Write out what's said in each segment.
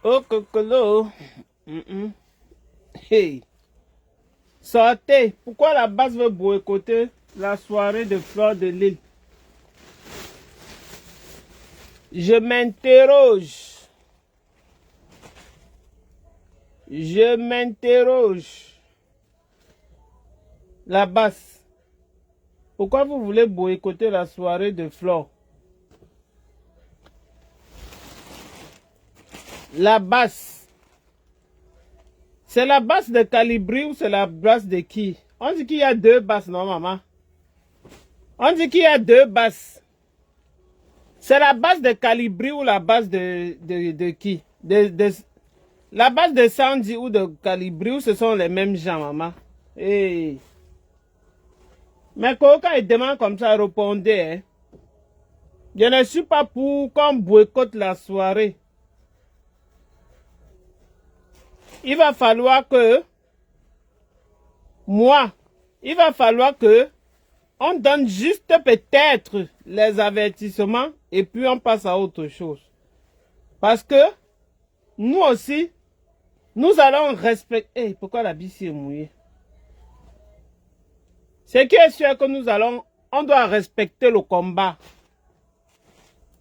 Oh, cocolo. Hey. Sortez. Pourquoi la base veut boycotter la soirée de Fleur de Lys? Je m'interroge. Je m'interroge. La basse. Pourquoi vous voulez boycotter la soirée de Flore? La basse. C'est la basse de Calibri ou c'est la basse de qui? On dit qu'il y a deux basses, non, maman? On dit qu'il y a deux basses. C'est la basse de Calibri ou la basse de qui? La base de Sandy ou de Calibri, ou ce sont les mêmes gens, maman? Hey. Mais quand il demande comme ça, répondez. Hein? Je ne suis pas pour qu'on boycotte la soirée. Il va falloir que, il va falloir que on donne juste peut-être les avertissements et puis on passe à autre chose. Parce que nous aussi, nous allons respecter... Hey, pourquoi la bici est mouillée? Ce qui est sûr que on doit respecter le combat.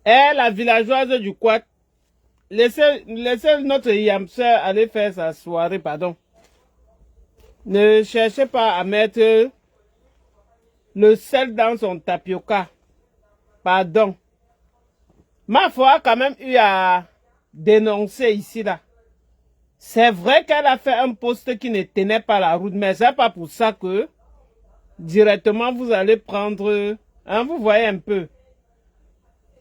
Et la villageoise du Quat, laissez notre Yamser aller faire sa soirée, pardon. Ne cherchez pas à mettre le sel dans son tapioca. Pardon. Ma foi a quand même eu à dénoncer ici, là. C'est vrai qu'elle a fait un poste qui ne tenait pas la route, mais c'est pas pour ça que directement vous allez prendre, hein, vous voyez un peu.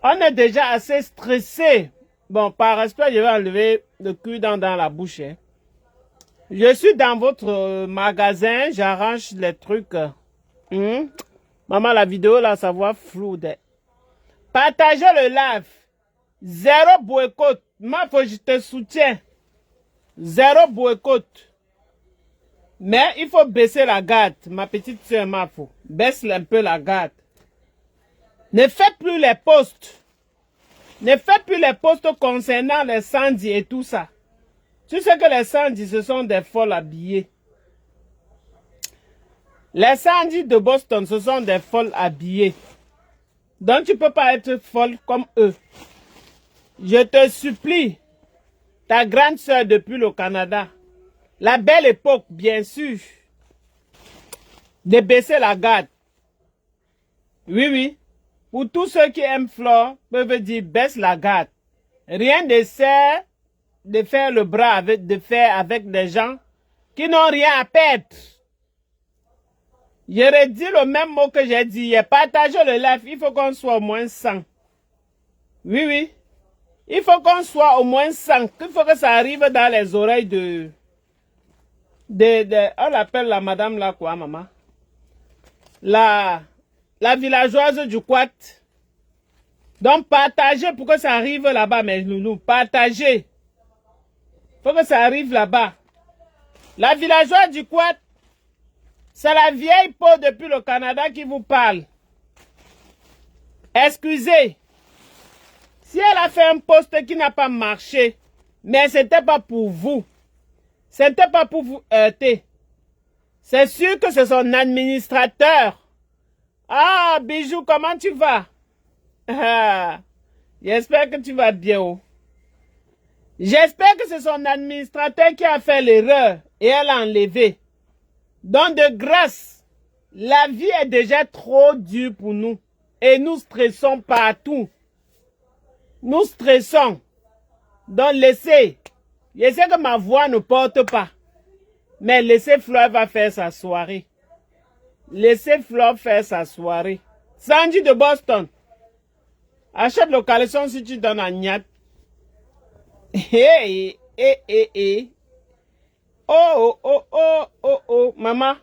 On est déjà assez stressé. Bon, par respect, je vais enlever le cul-dent dans la bouche. Hein. Je suis dans votre magasin, j'arrange les trucs. Maman, la vidéo là, ça voit flou. Partagez le live. Zéro boycott. Ma foi, je te soutiens. Zéro boycott. Mais il faut baisser la garde. Ma petite soeur, ma foi. Baisse un peu la garde. Ne faites plus les posts. Ne faites plus les posts concernant les Sandy et tout ça. Tu sais que les Sandy, ce sont des folles habillées. Les Sandy de Boston, ce sont des folles habillées. Donc tu ne peux pas être folle comme eux. Je te supplie, ta grande soeur depuis le Canada, la belle époque, bien sûr, de baisser la garde. Oui, oui. Pour tous ceux qui aiment Flore, peuvent dire baisse la garde. Rien ne sert de faire le bras avec des gens qui n'ont rien à perdre. Je redis le même mot que j'ai dit hier. Partagez le live, il faut qu'on soit au moins 100. Oui, oui. Il faut qu'on soit au moins 100. Il faut que ça arrive dans les oreilles de on l'appelle la madame là quoi, maman? La villageoise du Quat. Donc partagez pour que ça arrive là-bas, mes loulous. Partagez. Faut que ça arrive là-bas. La villageoise du Quat, c'est la vieille peau depuis le Canada qui vous parle. Excusez. Si elle a fait un poste qui n'a pas marché, mais ce n'était pas pour vous. Ce n'était pas pour vous heurter. C'est sûr que c'est son administrateur. Ah, Bijou, comment tu vas? J'espère que tu vas bien. Oh. J'espère que c'est son administrateur qui a fait l'erreur et elle a enlevé. Donc de grâce, la vie est déjà trop dure pour nous. Et nous stressons partout. Nous stressons. Donc laissez. Je sais que ma voix ne porte pas. Mais laissez Flore va faire sa soirée. Laissez Flore faire sa soirée. Sandy de Boston. Achète le caleçon si tu donnes à Niat. Oh. Maman.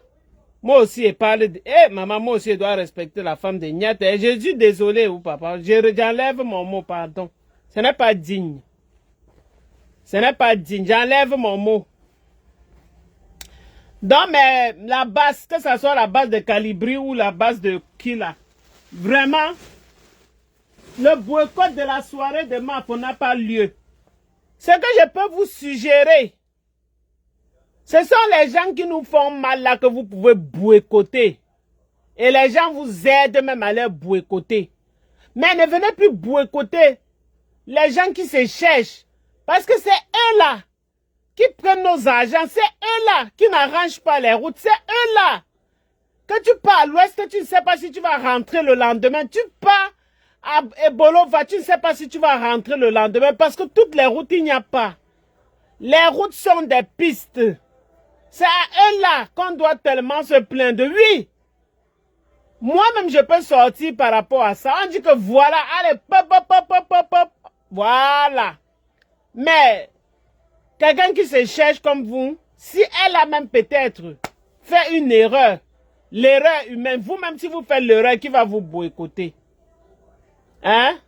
Moi aussi, je parle de... maman, moi aussi, je dois respecter la femme de Niat. Je suis désolé, ou papa. J'enlève mon mot, pardon. Ce n'est pas digne. Ce n'est pas digne. J'enlève mon mot. Donc, mais la base, que ce soit la base de Calibri ou la base de Kila, vraiment, le boycott de la soirée de Mafo n'a pas lieu. Ce que je peux vous suggérer, ce sont les gens qui nous font mal là que vous pouvez boycotter. Et les gens vous aident même à les boycotter. Mais ne venez plus boycotter les gens qui se cherchent. Parce que c'est eux là qui prennent nos argents. C'est eux là qui n'arrangent pas les routes. C'est eux là. Que tu pars à l'ouest, tu ne sais pas si tu vas rentrer le lendemain. Tu pars à Ebolova, tu ne sais pas si tu vas rentrer le lendemain. Parce que toutes les routes, il n'y a pas. Les routes sont des pistes. C'est à eux là qu'on doit tellement se plaindre. Oui. Moi-même, je peux sortir par rapport à ça. On dit que voilà, allez, pop, pop, pop, pop, pop, pop. Voilà. Mais, quelqu'un qui se cherche comme vous, si elle a même peut-être fait une erreur, l'erreur humaine, vous-même si vous faites l'erreur, qui va vous boycotter? Hein?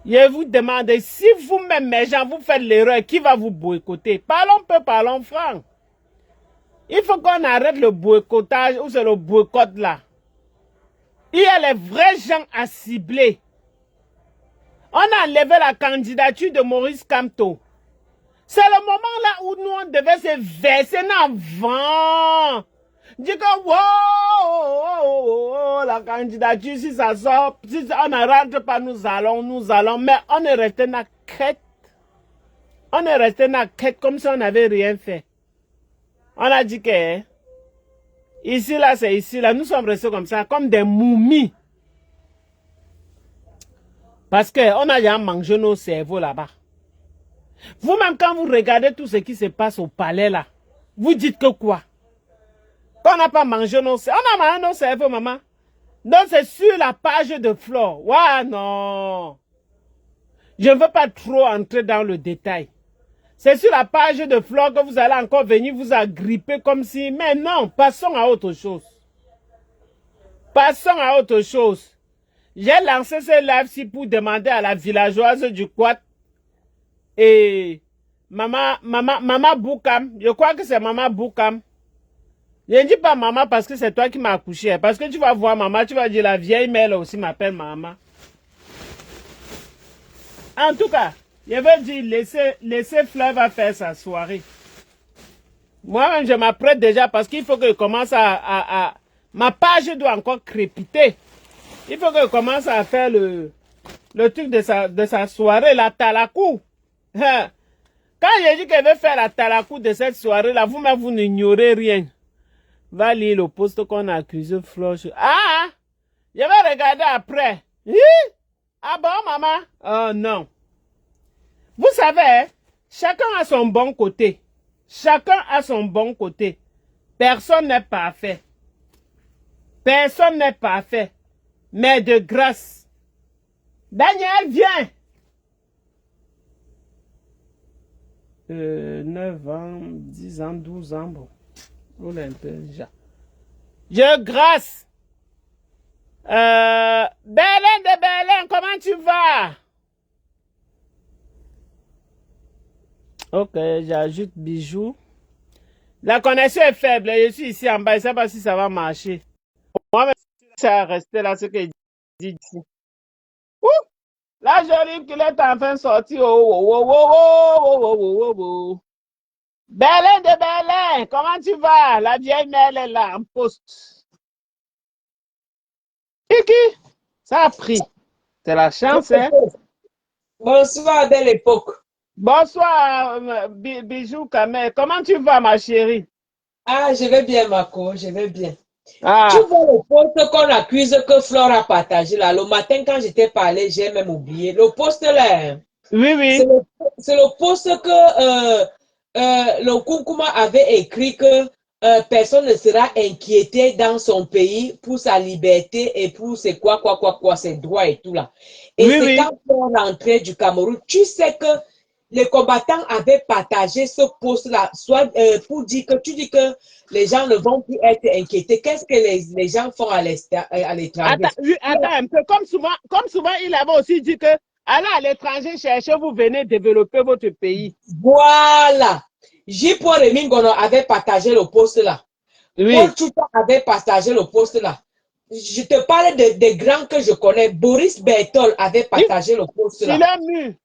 Je vous demande, si vous-même, mes gens, vous faites l'erreur, qui va vous boycotter? Parlons peu, parlons franc. Il faut qu'on arrête le boycottage ou c'est le boycott là. Il y a les vrais gens à cibler. On a enlevé la candidature de Maurice Kamto. C'est le moment là où nous on devait se verser en vent. Dis que wow, la candidature, si ça sort, si on ne rentre pas, nous allons. Mais on est resté dans la quête. On est resté dans la quête comme si on n'avait rien fait. On a dit que ici, là, c'est ici, là. Nous sommes restés comme ça, comme des momies. Parce qu'on a déjà mangé nos cerveaux là-bas. Vous-même, quand vous regardez tout ce qui se passe au palais, là, vous dites que quoi? Qu'on n'a pas mangé nos cerveaux. On a mangé nos cerveaux, maman. Donc, c'est sur la page de Flore. Ouais, non. Je ne veux pas trop entrer dans le détail. C'est sur la page de Flore que vous allez encore venir vous agripper comme si... Mais non, passons à autre chose. Passons à autre chose. J'ai lancé ce live-ci pour demander à la villageoise du Quat et Maman Boukam. Je crois que c'est Maman Boukam. Je ne dis pas maman parce que c'est toi qui m'as accouché. Parce que tu vas voir maman, tu vas dire la vieille mère aussi m'appelle maman. En tout cas, je veux dire, laissez Fleuve faire sa soirée. Moi-même, je m'apprête déjà parce qu'il faut que je commence ma page doit encore crépiter. Il faut que je commence à faire le truc de sa soirée, la talakou. Quand j'ai dit qu'elle veut faire la talakou de cette soirée-là, vous-même, vous n'ignorez rien. Va lire le poste qu'on a accusé Floche. Ah! Je vais regarder après. Ah bon, maman? Oh non. Vous savez, chacun a son bon côté. Chacun a son bon côté. Personne n'est parfait. Personne n'est parfait. Mais de grâce. Daniel, viens. 9 ans, 10 ans, 12 ans, bon. On est un peu déjà. Je grâce. Berlin de Berlin, comment tu vas? Ok, j'ajoute bijoux. La connexion est faible. Je suis ici en bas. Je ne sais pas si ça va marcher. Moi, ça va rester là, ce que je dis ici. Ouh! La jolie qu'il est en train de sortir. Berlin de Berlin, comment tu vas? La vieille mère est là, en poste. Kiki, ça a pris. C'est la chance, hein? Bonsoir, belle époque. Bonsoir, Bijou Kamel. Comment tu vas, ma chérie? Ah, je vais bien, Marco, je vais bien. Ah. Tu vois le poste qu'on accuse que Flore a partagé là. Le matin, quand j'étais parlé, j'ai même oublié. Le poste là, oui, oui. C'est le poste que le Koukouma avait écrit que personne ne sera inquiété dans son pays pour sa liberté et pour ses ses droits et tout là. Et oui, c'est oui. quand on est rentré du Cameroun, tu sais que les combattants avaient partagé ce poste-là, soit pour dire que tu dis que les gens ne vont plus être inquiétés. Qu'est-ce que les gens font à l'étranger? Attends un peu. Comme souvent, il avait aussi dit que allez à l'étranger chercher, vous venez développer votre pays. Voilà. J.Paul Remingono avait partagé le poste-là. Oui. Paul Chouta avait partagé le poste-là. Je te parle des grands que je connais. Boris Bertol avait partagé le poste-là. Il a mu.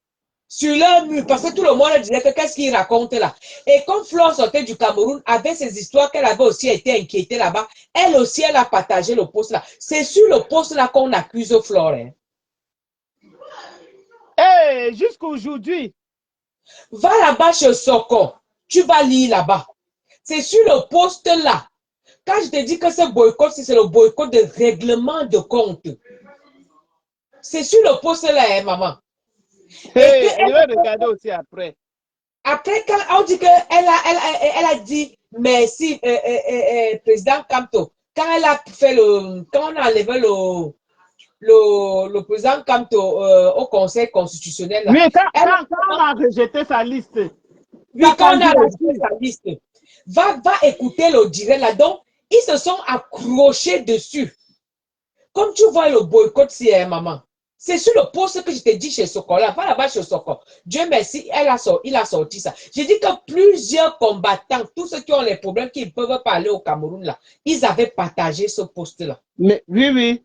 sur leur mur, parce que tout le monde disait que qu'est-ce qu'il raconte là. Et comme Flore sortait du Cameroun, avec ses histoires qu'elle avait aussi été inquiétée là-bas, elle aussi, elle a partagé le post là. C'est sur le post là qu'on accuse Flore. Hein. Hey, jusqu'aujourd'hui. Va là-bas chez Soko, tu vas lire là-bas. C'est sur le post là. Quand je te dis que ce boycott, c'est le boycott de règlement de compte. C'est sur le post là, hein, maman. Hey, je vais regarder aussi après. Après, quand on dit qu'elle a dit merci, président Kamto, quand elle a fait quand on a enlevé le président Kamto au conseil constitutionnel, là, Oui, elle, quand on a rejeté sa liste, oui, sa quand on a rejeté candidature. sa liste, va écouter le direct là. Donc, ils se sont accrochés dessus. Comme tu vois le boycott, c'est maman. C'est sur le poste que je t'ai dit chez Sokola. Va là-bas chez Soko. Dieu merci, il a sorti ça. J'ai dit que plusieurs combattants, tous ceux qui ont les problèmes, qui peuvent parler au Cameroun, là, ils avaient partagé ce poste-là. Mais oui, oui.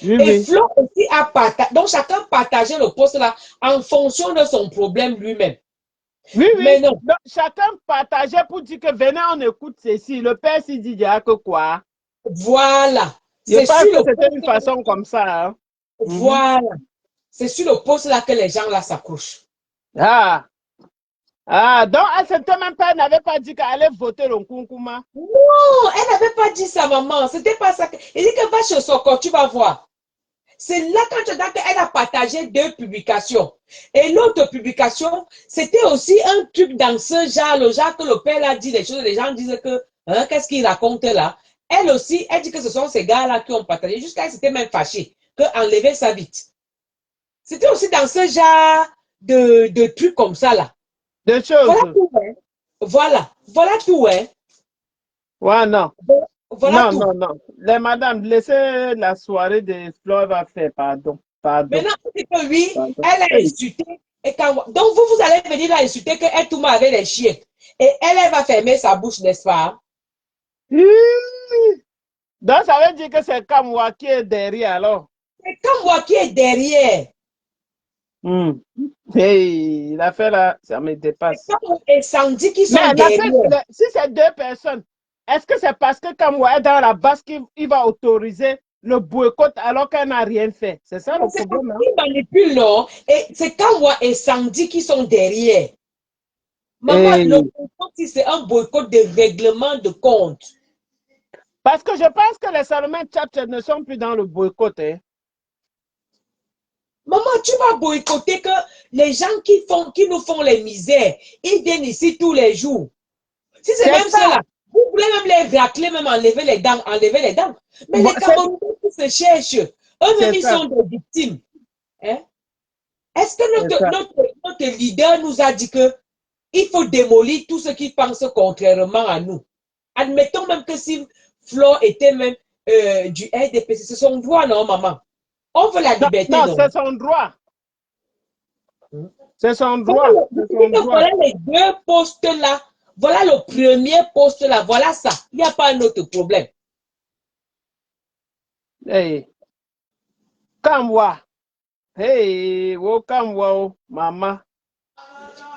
Oui, Et oui. Flo aussi a partagé. Donc, chacun partageait le poste-là en fonction de son problème lui-même. Oui, Mais oui. non. Donc, chacun partageait pour dire que venez, on écoute ceci. Le père s'y dit que quoi. Voilà. Je C'est pense sur que le c'était une poste. façon comme ça. Hein. Voilà. C'est sur le poste-là que les gens là s'accrochent. Ah. Ah, donc elle s'était même pas, elle n'avait pas dit qu'elle allait voter le Nkunkuma. Non, elle n'avait pas dit ça, maman. C'était pas ça. Il dit que va chez Soko, tu vas voir. C'est là quand tu dis qu'elle a partagé 2 publications. Et l'autre publication, c'était aussi un truc dans ce genre, le genre que le père a dit des choses, les gens disent que, hein, qu'est-ce qu'il raconte là? Elle aussi, elle dit que ce sont ces gars-là qui ont partagé, jusqu'à elle s'était même fâchée, qu'enlever ça vite. C'était aussi dans ce genre de trucs comme ça là. Des Voilà choses. tout, hein. Voilà tout, hein. Ouais, non. Voilà Non, tout. non, non. Les madames, laissez la soirée de Flore va faire. Pardon. Pardon. Maintenant, c'est que oui, Pardon. elle a Hey. insulté. Et quand, donc, vous allez venir la insulter qu'elle tout avec les chiens. Et elle va fermer sa bouche, n'est-ce pas? Donc, ça veut dire que c'est Kamwa qui est derrière, alors. C'est comme moi qui est derrière. Hmm. Hey, l'affaire là, ça me C'est dépasse. comme et Sandy qui sont Mais derrière. si c'est deux personnes, est-ce que c'est parce que Kamwa est dans la base qu'il va autoriser le boycott alors qu'elle n'a rien fait? C'est ça le C'est parce problème, hein? qu'ils manipulent, non? Et c'est comme moi et Sandy qui sont derrière. Maman, le Et boycott, c'est un boycott de règlement de compte. parce que je pense que les Salomon Tchatch ne sont plus dans le boycott. Hein. Maman, tu vas boycotter que les gens qui nous font les misères, ils viennent ici tous les jours. Si c'est C'est même ça. cela, vous voulez même les racler, même enlever les dents, enlever les dents. Mais Bon, les Camerounais qui se cherchent, eux-mêmes, c'est ils ça. sont des victimes. Hein? Est-ce que C'est ça. notre leader nous a dit que il faut démolir tous ceux qui pensent contrairement à nous? Admettons même que si Flo était même du RDPC, c'est son droit, non, maman? On veut la Non, liberté, non, non? c'est son droit. C'est son droit. Voilà, C'est son droit. voilà les 2 postes-là. Voilà le premier poste-là. Voilà ça. Il n'y a pas un autre problème. Hey, Kamwa. Hey, wo Kamwa, oh, maman.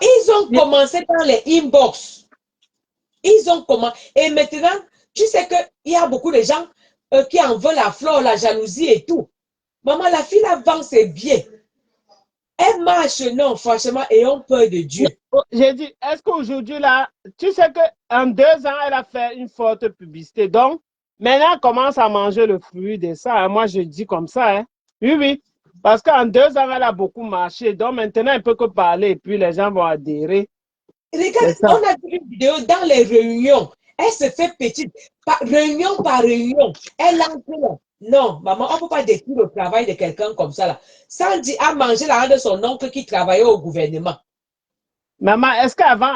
Ils ont commencé dans les inbox. Ils ont commencé. Et maintenant, tu sais qu'il y a beaucoup de gens qui en veulent la flore, la jalousie et tout. Maman, la fille avance bien. Elle marche, non, franchement, ayons peur de Dieu. J'ai dit, est-ce qu'aujourd'hui, là, tu sais qu'en 2 ans, elle a fait une forte publicité. Donc, maintenant, elle commence à manger le fruit de ça. Hein. Moi, je dis comme ça. Hein. Oui, oui. Parce qu'en 2 ans, elle a beaucoup marché. Donc, maintenant, elle ne peut que parler et puis les gens vont adhérer. Regarde, C'est ça. on a vu une vidéo dans les réunions. Elle se fait petite, réunion par réunion. Elle entre là. Non, maman, on ne peut pas détruire le travail de quelqu'un comme ça. Là. Sandy a mangé la de son oncle qui travaillait au gouvernement. Maman, est-ce qu'avant,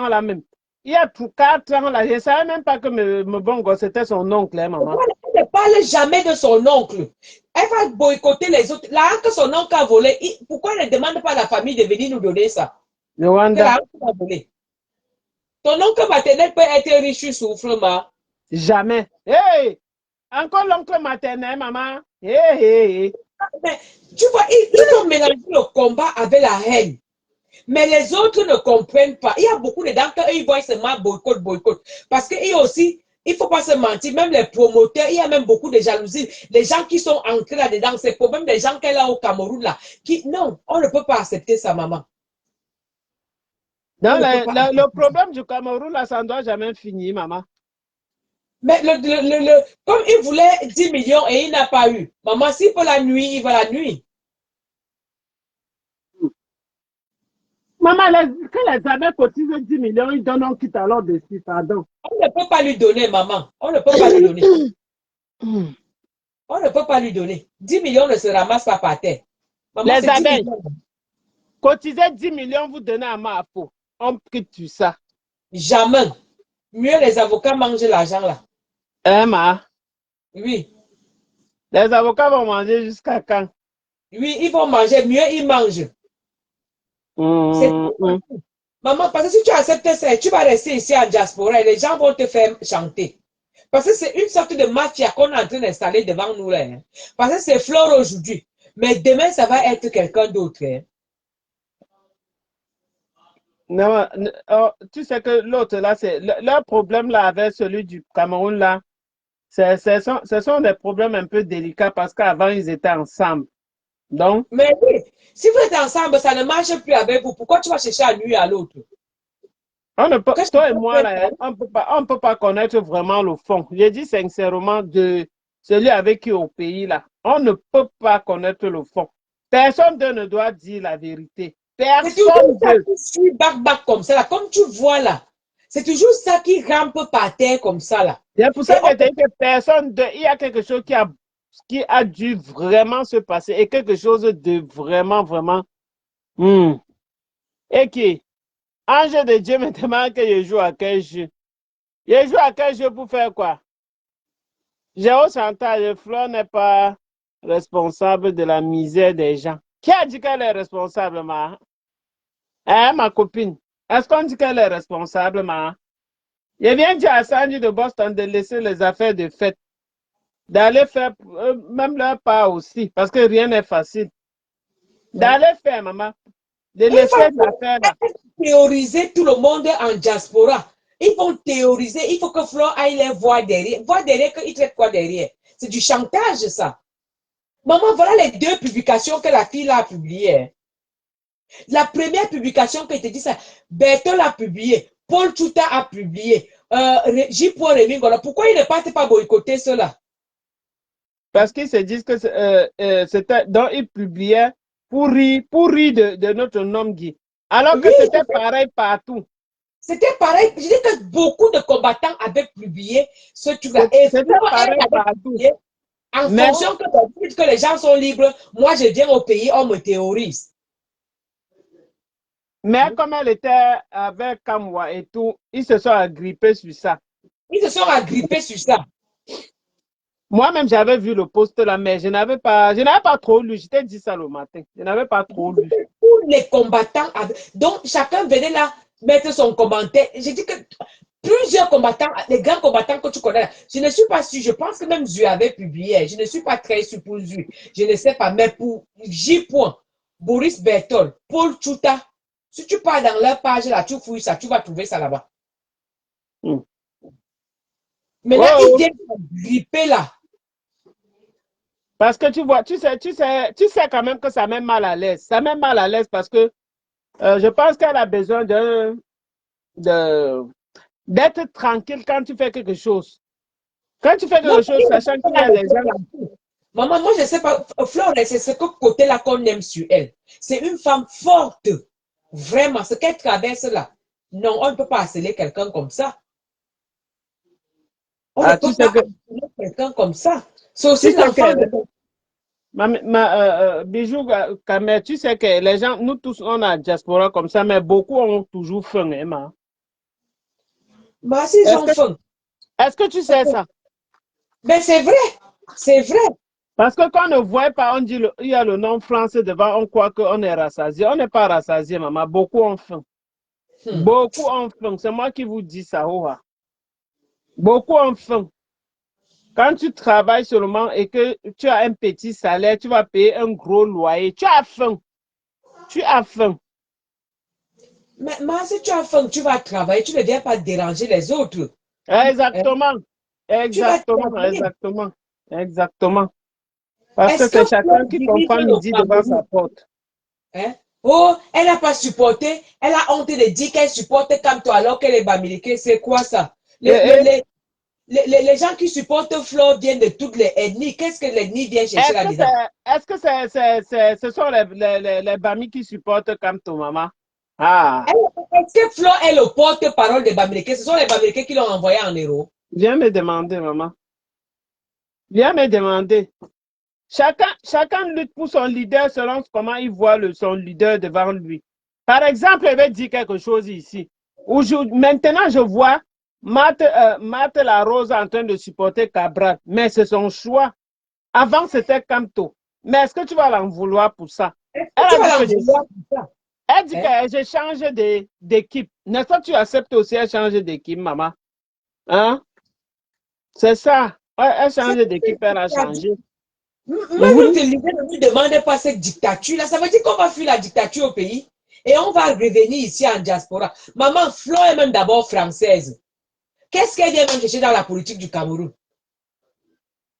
là même, il y a 4 ans, là, je ne savais même pas que mon bon gosse, c'était son oncle, hein, maman. Voilà, elle ne parle jamais de son oncle. Elle va boycotter les autres. L'argent que son oncle a volé, pourquoi elle ne demande pas à la famille de venir nous donner ça? Que Rwanda. l'argent qu'il a volé. Ton oncle maternel peut être riche, souffre, ma. Jamais. Hey! Encore l'oncle maternel, maman. Hey, hey, hey. Mais, tu vois, ils ont mélangé le combat avec la haine. Mais les autres ne comprennent pas. Il y a beaucoup de gens qui ils voient seulement boycott, boycott. Parce qu'il aussi, il ne faut pas se mentir, même les promoteurs, il y a même beaucoup de jalousie. Les gens qui sont ancrés là-dedans, c'est pour même des gens qui sont là au Cameroun, là, qui, non, on ne peut pas accepter ça, maman. Non, On ne peut pas le accepter ça. problème du Cameroun, là, ça ne doit jamais finir, maman. Mais comme il voulait 10 millions et il n'a pas eu, maman, s'il peut la nuit, il va la nuit. Maman, que les Américains cotisent 10 millions, ils donnent, on quitte alors dessus, pardon. On ne peut pas lui donner, maman. On ne peut pas lui donner. On ne peut pas lui donner. 10 millions ne se ramassent pas par terre. Maman, Les c'est 10 abeilles, millions. cotiser 10 millions, vous donnez à ma peau. On quitte tout ça. Jamais. Mieux les avocats mangent l'argent là. Hein, ma? Oui. Les avocats vont manger jusqu'à quand? Oui, ils vont manger. Mieux ils mangent. C'est tout. Maman, parce que si tu acceptes ça, tu vas rester ici en diaspora et les gens vont te faire chanter. Parce que c'est une sorte de mafia qu'on est en train d'installer devant nous là. Hein. Parce que c'est Flore aujourd'hui. Mais demain, ça va être quelqu'un d'autre. Hein. Non, oh, tu sais que l'autre là, c'est leur problème là avec celui du Cameroun là, ce sont des problèmes un peu délicats parce qu'avant ils étaient ensemble. Donc, Mais oui, si vous êtes ensemble, ça ne marche plus avec vous. Pourquoi tu vas chercher à nuire à l'autre? on ne peut, Qu'est-ce que toi et tu moi peux là, faire? on peut pas connaître vraiment le fond. J'ai dit sincèrement de celui avec qui au pays là, on ne peut pas connaître le fond. Personne d'eux ne doit dire la vérité. C'est toujours Personne ça d'eux. qui suit back comme ça, là. Comme tu vois là. C'est toujours ça qui rampe par terre comme ça, là. C'est pour Et ça que je te dis que personne d'eux, il y a quelque chose qui a dû vraiment se passer et quelque chose de vraiment, vraiment. Hmm. Et qui, ange de Dieu me demande que je joue à quel jeu. Je joue à quel jeu pour faire quoi? J'ai au chantage, Fleur n'est pas responsable de la misère des gens. Qui a dit qu'elle est responsable, ma? Hein, ma copine? Est-ce qu'on dit qu'elle est responsable, ma? Je viens dire à Sandy de Boston de laisser les affaires de fête, d'aller faire même leur part aussi, parce que rien n'est facile. D'aller faire, maman, de il laisser l'affaire là. va théoriser tout le monde en diaspora. Ils vont théoriser. Il faut que Flore aille les voir derrière. Voir derrière qu'ils traitent quoi derrière? C'est du chantage, ça. Maman, voilà les deux publications que la fille a publiées. Hein. La première publication que je te dis ça, Bertol a publié, Paul Tuta a publié, J. Paul Remingolo. Pourquoi ils ne partent pas boycotter cela? Parce qu'ils se disent que c'était, donc ils publiaient pour rire de notre nom Guy. Alors que Oui, c'était pareil partout. c'était pareil. Je dis que beaucoup de combattants avaient publié ce truc-là. Et C'était Flore, elle pareil avait partout. publié en Mais fonction que les gens sont libres. Moi, je viens au pays, on me théorise. Mais comme elle était avec Kamwa et tout, ils se sont agrippés sur ça. Ils se sont agrippés sur ça. Moi-même, j'avais vu le post là, mais je n'avais pas trop lu. Je t'ai dit ça le matin. Je n'avais pas trop lu. Tous les combattants, donc chacun venait là mettre son commentaire. J'ai dit que plusieurs combattants, les grands combattants que tu connais, je ne suis pas sûr, je pense que même Zu avait publié, je ne suis pas très sûr pour Zu, je ne sais pas, mais pour J. Boris Bertol, Paul Chuta, si tu pars dans leur page là, tu fouilles ça, tu vas trouver ça là-bas. Hmm. Maintenant, Oh, ils viennent gripper là. parce que tu vois, tu sais quand même que ça met mal à l'aise. Ça met mal à l'aise parce que je pense qu'elle a besoin de, d'être tranquille quand tu fais quelque chose. Quand tu fais Non, quelque chose, sachant qu'il y a des gens. maman, moi je ne sais pas, Flore, c'est ce côté-là qu'on aime sur elle. C'est une femme forte. Vraiment, ce qu'elle traverse là. Non, on ne peut pas harceler quelqu'un comme ça. On ne Ah, tu peut sais pas que, harceler quelqu'un comme ça. C'est tu aussi sais l'enfant de... que, Bijou, Kamer, tu sais que les gens, nous tous, on a diaspora comme ça, mais beaucoup ont toujours faim, hein, ma. Mais s'ils Est-ce ont que, faim. est-ce que tu sais ça? Mais c'est vrai. C'est vrai. Parce que quand on ne voit pas, on dit il y a le nom français devant, on croit qu'on est rassasié. On n'est pas rassasié, maman. Beaucoup ont faim. Beaucoup ont faim. C'est moi qui vous dis ça, oh, ah. Beaucoup ont faim. Quand tu travailles seulement et que tu as un petit salaire, tu vas payer un gros loyer. Tu as faim. Tu as faim. Mais si tu as faim, tu vas travailler, tu ne viens pas déranger les autres. Hein? Exactement. Tu vas Exactement. travailler. Exactement. Exactement. Parce que Est-ce que c'est Flo chacun qui dirige comprend le midi devant sa Cameroun? porte. Hein? Oh, elle n'a pas supporté. Elle a honte de dire qu'elle supporte Kamto alors qu'elle est bamileke. C'est quoi ça? Et, et Les gens qui supportent Flo viennent de toutes les ethnies. Qu'est-ce que l'ethnie vient chercher là-dedans? est-ce que ce sont les Bamis qui supportent comme ton maman? Ah, Est-ce que Flo est le porte-parole des bamileke? Ce sont les bamileke qui l'ont envoyé en héros. viens me demander, maman. Viens me demander. Chacun lutte pour son leader selon comment il voit son leader devant lui. Par exemple, je vais dire quelque chose ici. Maintenant, je vois Marthe la Rose en train de supporter Cabral, mais c'est son choix. Avant, c'était Camto. Mais est-ce que tu vas l'en vouloir pour ça? Est-ce Elle que tu a dit vas que l'envoyer pour ça? elle dit que Hein? j'ai changé d'équipe. N'est-ce pas que tu acceptes aussi elle changer d'équipe, maman? Hein? C'est ça. Elle change d'équipe, elle a changé. Moi, Mhm. notre leader ne nous demande pas cette dictature-là. Ça veut dire qu'on va fuir la dictature au pays et on va revenir ici en diaspora. Maman, Flo est même d'abord française. Qu'est-ce qu'elle vient même chercher dans la politique du Cameroun?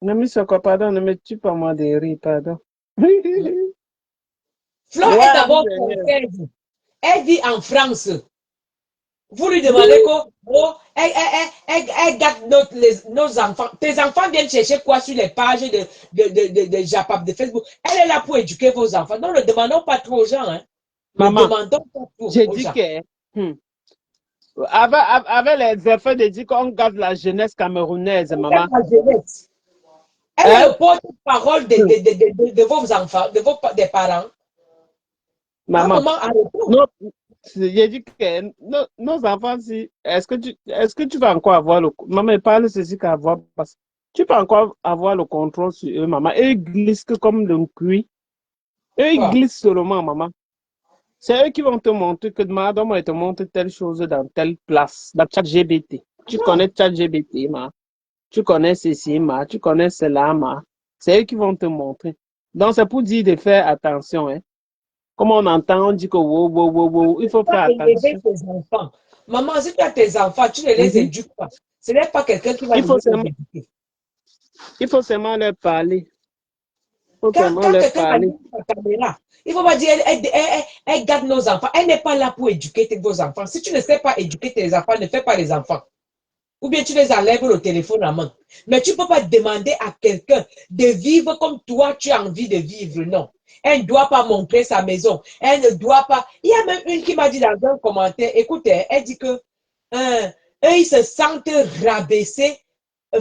Ne me quoi, pardon, ne me tue pas moi de rire, pardon. Flo est Ouais, d'abord Seigneur. française. Elle vit en France. Vous lui demandez que, oh, elle gâte nos enfants. Tes enfants viennent chercher quoi sur les pages de Japap, de Facebook? Elle est là pour éduquer vos enfants. Donc, ne demandons pas trop aux gens. Hein. Ne Maman, demandons pas trop j'ai aux dit gens. que avec les effets de dire qu'on garde la jeunesse camerounaise, maman. La jeunesse. Elle est Hein? le porte-parole de vos enfants, des parents. À un Maman, moment, arrêtons. non, j'ai dit que nos enfants, si, est-ce que tu vas encore avoir maman, parle ceci qu'avoir, parce que tu peux encore avoir le contrôle sur eux, maman. Eux, ils glissent que comme le cuit. Eux, ils Quoi? glissent seulement, maman. C'est eux qui vont te montrer que madame, elle te montre telle chose dans telle place, dans ChatGPT. Tu Non. connais ChatGPT, ma. Tu connais ceci, ma. Tu connais cela, ma. C'est eux qui vont te montrer. Donc, c'est pour dire de faire attention, hein. Comme on entend, on dit que wow, wow, wow, wow, il Tu faut dois faire élever attention. tes enfants. Maman, si tu as tes enfants, tu ne les Mhm. éduques pas. Ce n'est pas quelqu'un qui va Il faut venir les seulement, éduquer. il faut seulement leur parler. Il faut seulement Quand leur quelqu'un parler. allume sa caméra, il ne faut pas dire elle garde nos enfants. Elle n'est pas là pour éduquer vos enfants. Si tu ne sais pas éduquer tes enfants, ne fais pas les enfants. Ou bien tu les enlèves le téléphone à main. Mais tu ne peux pas demander à quelqu'un de vivre comme toi, tu as envie de vivre. Non. Elle ne doit pas montrer sa maison. Elle ne doit pas. Il y a même une qui m'a dit dans un commentaire, écoutez, elle dit que eux, ils se sentent rabaissés.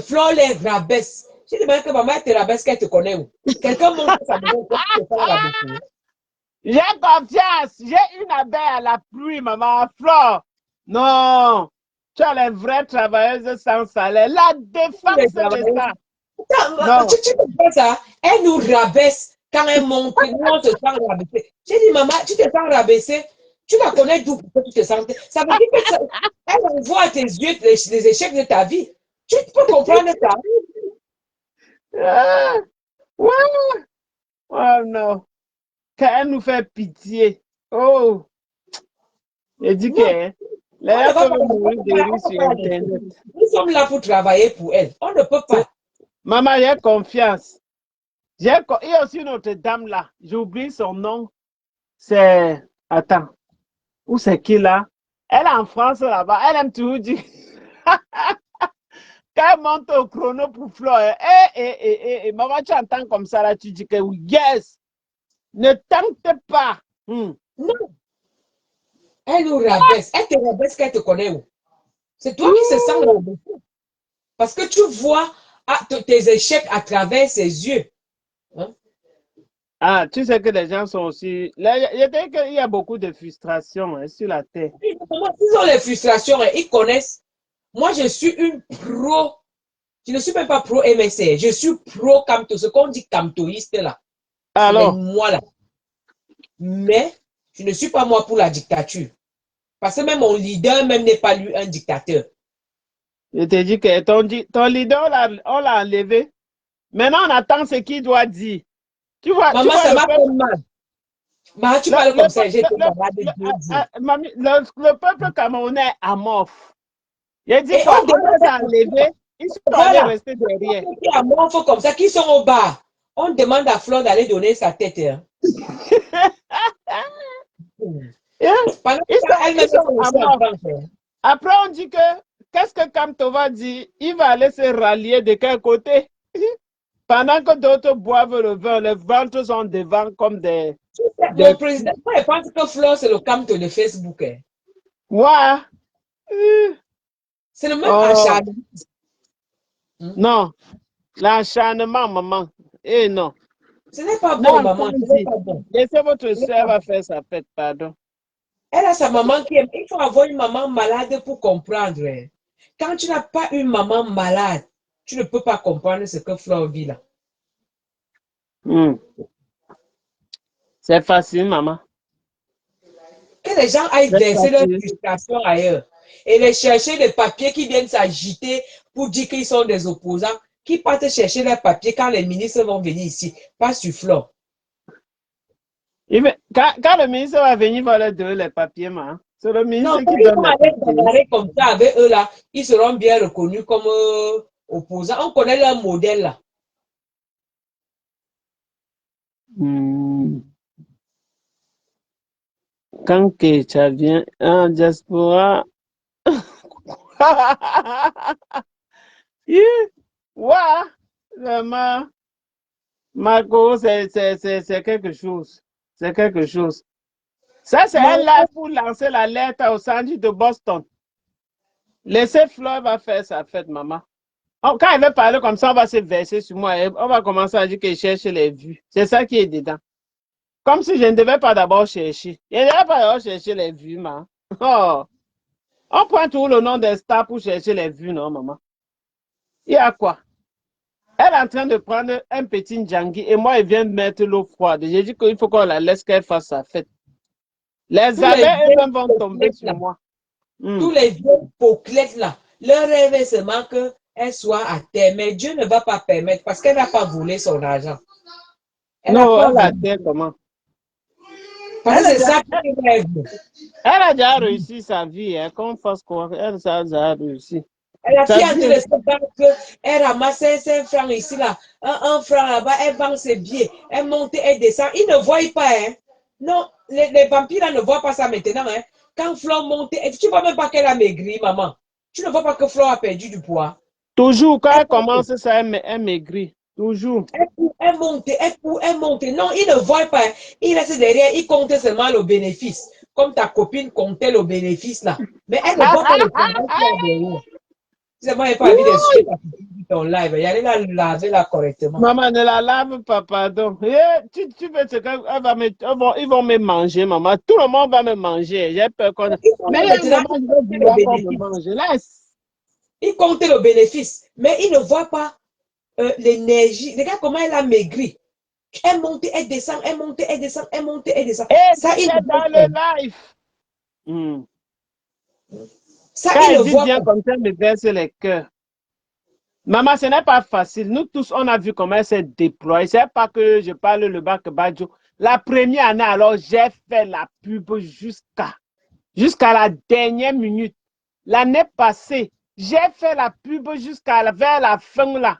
Flore les rabaisse. J'ai demandé que maman te rabaisse, qu'elle te connaît où? Quelqu'un montre sa maison, toi, tu te sens rabaissé. J'ai confiance. J'ai une abeille à la pluie, maman. Flore. Non. Tu as les vraies travailleuses sans salaire. La défense de ça. Non. Tu comprends ça? Elle nous rabaisse quand elle montre, nous on se sent rabaissé. J'ai dit, maman, tu te sens rabaissé, tu la connais d'où pour que tu te sens. Ça veut dire que elle envoie à tes yeux les échecs de ta vie. Tu peux comprendre ça? Ah, ouais. Oh non. Qu'elle nous fait pitié. Oh. Je dis Non, que les on ne gens va pas, peuvent mourir de rire sur la laisser. Internet. Nous sommes là pour travailler pour elle. On ne peut pas. Maman, j'ai confiance. Il y a aussi notre dame là. J'oublie son nom. C'est. Attends. Où c'est qui là? Elle est en France là-bas. Elle aime toujours dire. Quand elle monte au chrono pour Flo, maman, tu entends comme ça là, tu dis que oui, yes. Ne tente pas. Non, elle nous rabaisse. Elle te rabaisse qu'elle te connaît où? C'est toi qui se sens rabaissé. Parce que tu vois tes échecs à travers ses yeux. Hein? Ah, tu sais que les gens sont aussi. Je dis qu'il y a beaucoup de frustration hein, sur la terre. Ils ont les frustrations, hein, ils connaissent. Moi, je suis une pro. Je ne suis même pas pro MSR. Je suis pro Camto. Ce qu'on dit camtoïste là. C'est Alors, moi là. Mais je ne suis pas moi pour la dictature. Parce que même mon leader même n'est pas lui un dictateur. Je te dis que ton leader, on l'a enlevé. Maintenant, on attend ce qu'il doit dire. Tu Maman, vois ça le m'a peuple. fait mal. Maman, tu Le, parles le, comme ça, j'ai été le, malade le, 2 jours. Mamie, le peuple camerounais est amorphe. Il dit Et quoi? on On demande les a enlevés. Ils sont allés voilà, rester derrière. qui est amorphe comme ça, qui sont au bar. On demande à Flore d'aller donner sa tête. Hein. Pendant Ils qu'elle-même sont est aussi en amorphes. France. Hein. Après, on dit que, qu'est-ce que Kamtova dit? Il va aller se rallier de quel côté? Pendant que d'autres boivent le vin, les ventres sont devant comme des... Mon président, moi, je pense que Flore, c'est le camp de Facebook. Hein. Ouais. C'est le même Oh, acharnement. non. L'acharnement, maman. Eh non. Ce n'est pas bon, Non, maman. Ce n'est Sandy. pas bon. Laissez votre Ce n'est pas soeur va bon. faire sa fête, pardon. Elle a sa maman qui aime. Il faut avoir une maman malade pour comprendre. Hein. Quand tu n'as pas une maman malade, tu ne peux pas comprendre ce que Flore vit là. Hmm. C'est facile, maman. Que les gens aillent C'est verser leur facile. frustration ailleurs et les chercher des papiers qui viennent s'agiter pour dire qu'ils sont des opposants, qui partent chercher leurs papiers quand les ministres vont venir ici, pas sur Flore. Quand le ministre va venir, il va leur donner les papiers, maman. C'est le Non, ministre quand qui ils donne vont les aller papiers. bagarrer comme ça avec eux là, ils seront bien reconnus comme opposants. On connaît leur modèle là. Hmm. Quand que ça vient en diaspora. Yeah. Ouais. Vraiment. Marco, c'est quelque chose. C'est quelque chose. Ça, c'est un Non, live pour lancer la lettre au centre de Boston. Laissez Fleur va faire sa fête, maman. Quand elle veut parler comme ça, on va se verser sur moi. On va commencer à dire qu'elle cherche les vues. C'est ça qui est dedans. Comme si je ne devais pas d'abord chercher. Je ne devais pas d'abord chercher les vues, maman. Oh. On prend tout le nom des stars pour chercher les vues, non, maman? Il y a quoi? Elle est en train de prendre un petit Ndjangi et moi, elle vient de mettre l'eau froide. J'ai dit qu'il faut qu'on la laisse qu'elle fasse sa fête. Les tous les abeilles vieux eux-mêmes vont tomber poclettes sur là, moi. Hmm. tous les vieux poclettes là, leur rêve est seulement qu'elle soit à terre. Mais Dieu ne va pas permettre parce qu'elle n'a pas volé son argent. Elle n'a Non, pas elle a volé. fait comment? Parce que Elle a c'est déjà, ça qui rêve. elle a déjà réussi sa vie. Hein. Qu'on fasse quoi? Elle a déjà réussi. Et la Sa fille est en train vie, de se battre qu'elle ramasse 5 francs ici, là, un franc là-bas, elle vend ses billets, elle monte, elle descend. Ils ne voient pas, hein. Non, les vampires là ne voient pas ça maintenant, hein. Quand Flo monte, tu ne vois même pas qu'elle a maigri, maman. Tu ne vois pas que Flo a perdu du poids. toujours, quand Elle, elle commence ça, elle maigrit. Toujours. elle monte, elle monte. Non, ils ne voient pas. Hein. Ils restent derrière, ils comptent seulement le bénéfice. Comme ta copine comptait le bénéfice là. Mais elle ne voit pas le travail qu'il y a derrière. C'est moi, je n'ai pas envie de suivre ton live. Il y allait la laver là correctement. Maman, ne la lave pas, pardon. Tu veux ce ils vont me manger, maman. Tout le monde va me manger. J'ai peur qu'on... Ils sont Mais là il y a un maintenant, moment, je ils vais comptent le vouloir qu'on me bénéfice. mange. Laisse. Ils comptent le bénéfice, mais ils ne voient pas l'énergie. Regarde comment elle a maigri. Elle monte, elle descend, elle monte, elle descend, elle monte, elle descend. Et Ça, ils c'est ne dans voient pas. le live. Hmm. Ça, Quand ils ne elle dit voient bien pas. comme ça, elle me verse les cœurs. Maman, ce n'est pas facile. Nous tous, on a vu comment elle s'est déployée. C'est pas que je parle le bac Badjo. La première année, alors, j'ai fait la pub jusqu'à la dernière minute. L'année passée, j'ai fait la pub vers la fin là.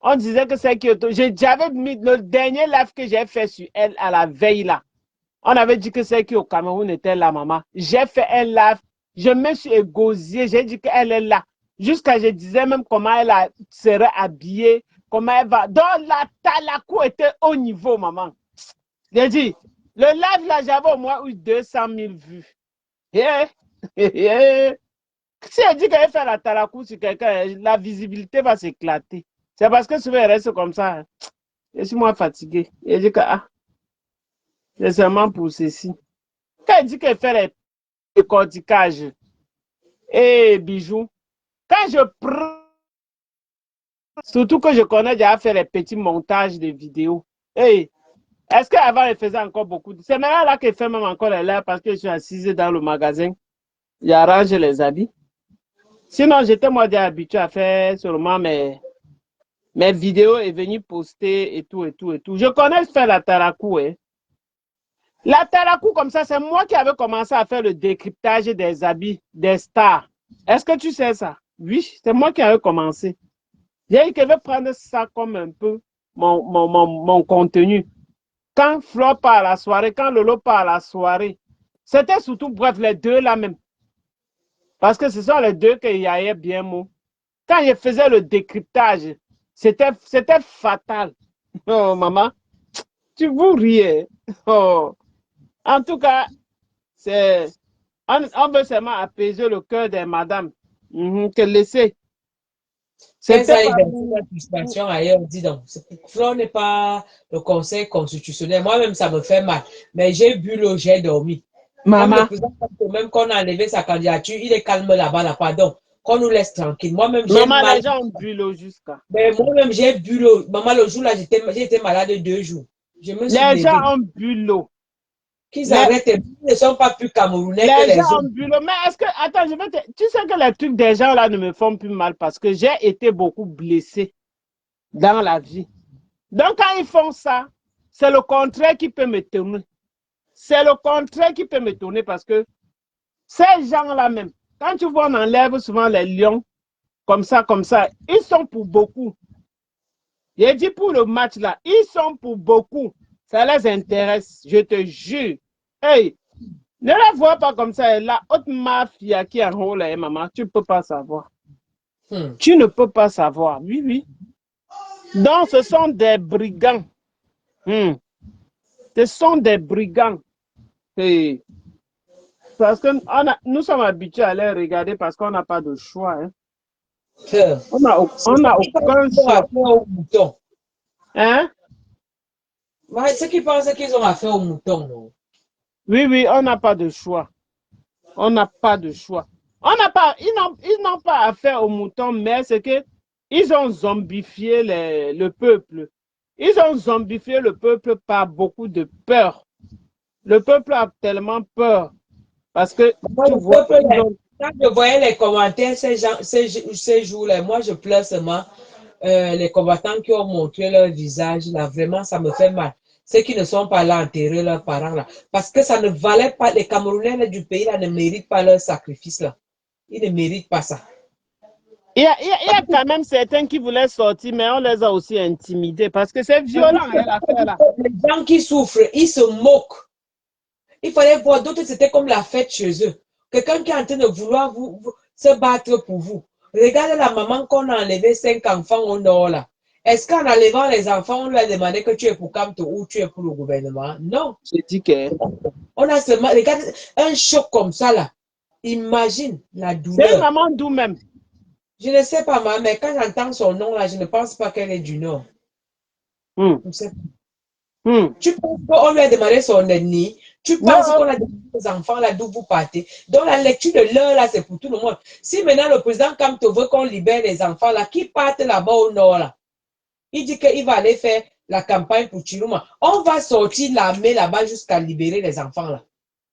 On disait que c'est Kyoto. J'avais mis le dernier live que j'ai fait sur elle à la veille là. On avait dit que c'est qui au Cameroun était là, maman. J'ai fait un live. Je me suis égosillée. J'ai dit qu'elle est là. Jusqu'à je disais même comment serait habillée, comment elle va. Donc la cour était au niveau, maman. J'ai dit, le live là, j'avais au moins eu 200 000 vues. Yeah. Yeah. Si elle dit qu'elle fait la talakou sur quelqu'un, la visibilité va s'éclater. C'est parce que souvent elle reste comme ça. Je suis moins fatigué. Elle dit que c'est seulement pour ceci. Quand elle dit qu'elle fait les décorticages et bijoux, quand je prends, surtout que je connais déjà faire les petits montages de vidéos, hey, est-ce qu'avant elle faisait encore beaucoup? C'est maintenant là qu'elle fait même encore les lèvres parce que je suis assise dans le magasin. J'arrange les habits. Sinon, j'étais moi déjà habitué à faire seulement mes vidéos et venir poster et tout, et tout, et tout. Je connais faire la tarakou, hein. La tarakou, comme ça, c'est moi qui avais commencé à faire le décryptage des habits des stars. Est-ce que tu sais ça? Oui, c'est moi qui avais commencé. J'ai dit que je vais prendre ça comme un peu mon contenu. Quand Flo part à la soirée, quand Lolo part à la soirée, c'était surtout, bref, les deux là même. Parce que ce sont les deux que Yaya bien mot. Quand je faisais le décryptage, c'était fatal. Oh, maman, tu vous riez. Oh. En tout cas, on veut seulement apaiser le cœur des madames. Que laisser. Qu'elles C'était aillent pas verser la frustration ailleurs, dis donc. Flore n'est pas le conseil constitutionnel. Moi-même, ça me fait mal. Mais j'ai bu l'eau, j'ai dormi. Comme le maman. président, même qu'on a enlevé sa candidature, il est calme là-bas, là, pardon. Qu'on nous laisse tranquille. Moi-même, j'ai Maman, mal. les gens ont bu l'eau jusqu'à. Mais moi-même, j'ai bu l'eau. Maman, le jour là, j'ai été malade 2 jours. Je me suis Les gens levée. ont bu l'eau. Qu'ils Les, arrêtent. Ils ne sont pas plus camerounais que les gens les ont autres. bu l'eau. Mais est-ce que, attends, tu sais que les trucs des gens là ne me font plus mal parce que j'ai été beaucoup blessé dans la vie. Donc, quand ils font ça, c'est le contraire qui peut me tourner. C'est le contraire qui peut me tourner parce que ces gens-là même, quand tu vois, on enlève souvent les lions, comme ça, ils sont pour beaucoup. J'ai dit pour le match là, ils sont pour beaucoup. Ça les intéresse, je te jure. Hey, ne la vois pas comme ça. La haute mafia qui est en haut là, maman, tu ne peux pas savoir. Hmm. Tu ne peux pas savoir. Oui, oui. Donc, ce sont des brigands. Hmm. Ce sont des brigands. Hey. Parce que nous sommes habitués à les regarder parce qu'on n'a pas de choix. Hein. C'est On ça n'a qui pensent aucun qu'ils ont choix. affaire aux moutons. Hein? Ouais, ceux qui pensent qu'ils ont affaire aux moutons, non? Oui, oui, on n'a pas de choix. On n'a pas de choix. On n'a pas, ils n'ont pas affaire aux moutons, mais c'est que ils ont zombifié le peuple. Ils ont zombifié le peuple par beaucoup de peur. Le peuple a tellement peur parce que Moi, tu le vois, peuple, ils ont. quand je voyais les commentaires ces jours-là, moi, je pleure seulement les combattants qui ont montré leur visage. Là, vraiment, ça me fait mal. Ceux qui ne sont pas là enterrer leurs parents. Là, parce que ça ne valait pas, les Camerounais là, du pays là, ne méritent pas leur sacrifice. Là. Ils ne méritent pas ça. Il y a quand même certains qui voulaient sortir, mais on les a aussi intimidés parce que c'est violent, hein, l'affaire là. Les gens qui souffrent, ils se moquent. Il fallait voir d'autres, c'était comme la fête chez eux. Quelqu'un qui est en train de vouloir se battre pour vous. Regardez la maman qu'on a enlevé 5 enfants au nord là. Est-ce qu'en enlevant les enfants, on lui a demandé que tu es pour Kamto ou tu es pour le gouvernement? Non. J'ai dit que On a seulement, regardez, un choc comme ça là. Imagine la c'est une douleur. maman d'où même. Je ne sais pas, mais quand j'entends son nom là, je ne pense pas qu'elle est du nord. Hmm. Je ne sais pas. Hmm. Tu penses qu'on lui a demandé son ennemi? Tu penses Non, qu'on a demandé aux enfants là d'où vous partez? Donc la lecture de l'heure là, c'est pour tout le monde. Si maintenant le président Kamto veut qu'on libère les enfants là, qui partent là-bas au nord là, il dit qu'il va aller faire la campagne pour Chiruma. On va sortir l'armée là-bas jusqu'à libérer les enfants là.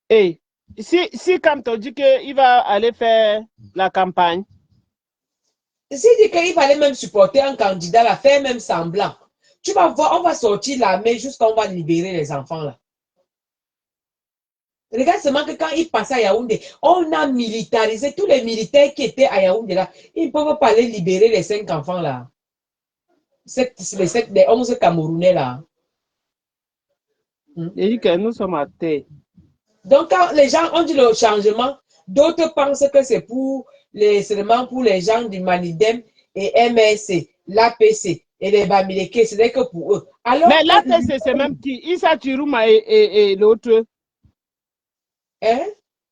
hey, si comme tu dis qu'il va aller faire la campagne, S'il dit qu'il va aller même supporter un candidat là, faire même semblant, tu vas voir, on va sortir l'armée jusqu'à on va libérer les enfants là. Regarde seulement que quand ils passaient à Yaoundé, on a militarisé tous les militaires qui étaient à Yaoundé là. Ils ne peuvent pas aller libérer les 5 enfants là. Les 11 Camerounais là. il dit que nous sommes à terre. Donc, quand les gens ont dit le changement, d'autres pensent que c'est seulement pour les gens du Manidem et MSC, l'APC et les Bamileke. Ce n'est que pour eux. Mais Alors que. l'APC, c'est même qui? Issa Chiruma et l'autre. Hein?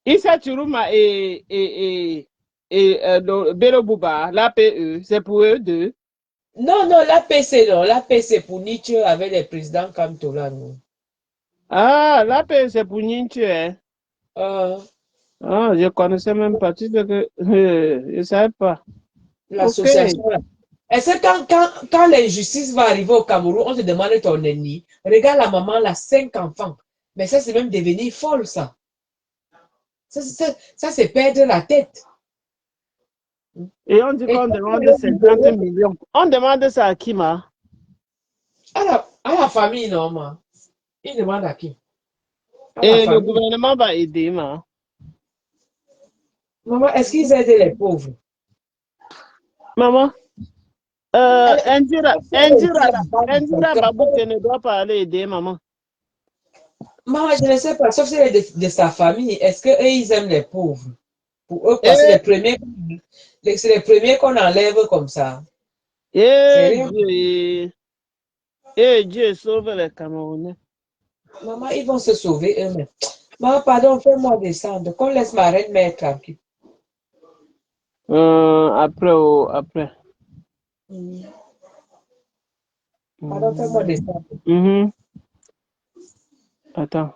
Issa Chiruma Belo Bouba, l'APE, c'est pour eux deux. Non, non, l'APC, non. L'APC pour Nietzsche avec les présidents comme Tola. Ah, l'APE, c'est pour Ninche. Hein. Euh, Ah, je ne connaissais même pas. Tu sais que, je ne savais pas. Ok. L'association là. Est-ce que quand l'injustice va arriver au Cameroun, on te demande ton ennemi? Regarde la maman, elle a 5 enfants. Mais ça, c'est même devenir folle, ça. Ça, c'est perdre la tête. Et on dit Et qu'on quand demande elle est 50 libérée, millions. On demande ça à qui, ma? à la famille, non, ma. Il demande à qui? À la Et le famille. gouvernement va aider, ma. Maman, est-ce qu'ils aident les pauvres? Maman, Indira, Est-ce qu'elle Indira, dit la banque de Indira quelqu'un? Babouke ne doit pas aller aider, maman. Maman, je ne sais pas, sauf si elle est de sa famille. Est-ce qu'eux, ils aiment les pauvres? Pour eux, quoi, Et, c'est les premiers qu'on enlève comme ça. C'est et rien. Dieu, et Dieu sauve les Camerounais. Maman, ils vont se sauver eux-mêmes. Maman, pardon, fais-moi descendre. Qu'on laisse ma reine mère tranquille. Après, oh, après. Mm. Pardon, fais-moi Mhm. descendre. Mhm. Attends,